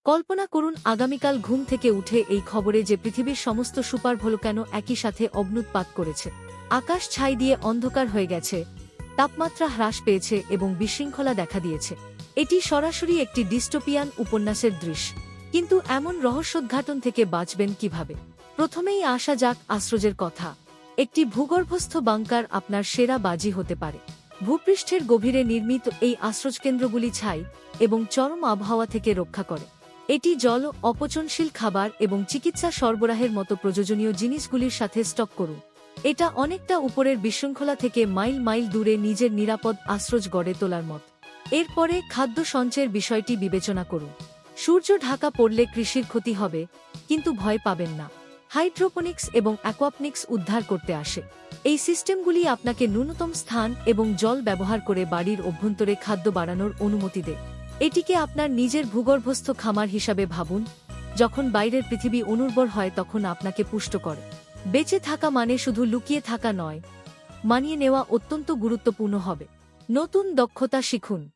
কল্পনা করুন আগামীকাল ঘুম থেকে উঠে এই খবরে যে পৃথিবীর সমস্ত সুপার ভোলক্যানো একই সাথে অগ্ন্যুৎপাত করেছে। আকাশ ছাই দিয়ে অন্ধকার হয়ে গেছে, তাপমাত্রা হ্রাস পেয়েছে এবং বিশৃঙ্খলা দেখা দিয়েছে। এটি সরাসরি একটি ডিস্টোপিয়ান উপন্যাসের দৃশ্য। কিন্তু এমন রহস্যোদ্ঘাটন থেকে বাঁচবেন কিভাবে? প্রথমেই আসা যাক আশ্রয়ের কথা। একটি ভূগর্ভস্থ বাংকার আপনার সেরা বাজি হতে পারে। ভূপৃষ্ঠের গভীরে নির্মিত এই আশ্রয়কেন্দ্রগুলি ছাই এবং চরম আবহাওয়া থেকে রক্ষা করে। এটি জল, অপচনশীল খাবার এবং চিকিৎসা সরবরাহের মতো প্রয়োজনীয় জিনিসগুলির সাথে স্টক করুন। এটা অনেকটা উপরের বিশৃঙ্খলা থেকে মাইল মাইল দূরে নিজের নিরাপদ আশ্রয় গড়ে তোলার মত। এরপরে খাদ্য সঞ্চয়ের বিষয়টি বিবেচনা করুন। সূর্য ঢাকা পড়লে কৃষির ক্ষতি হবে, কিন্তু ভয় পাবেন না। হাইড্রোপনিক্স এবং অ্যাকোয়াপনিক্স উদ্ধার করতে আসে। এই সিস্টেমগুলি আপনাকে ন্যূনতম স্থান এবং জল ব্যবহার করে বাড়ির অভ্যন্তরে খাদ্য বাড়ানোর অনুমতি দেয়। এটিকে আপনার নিজের ভূগর্ভস্থ খামার হিসাবে ভাবুন। যখন বাইরের পৃথিবী অনুর্বর হয় তখন আপনাকে পুষ্ট করে। বেঁচে থাকা মানে শুধু লুকিয়ে থাকা নয়, মানিয়ে নেওয়া অত্যন্ত গুরুত্বপূর্ণ হবে। নতুন দক্ষতা শিখুন।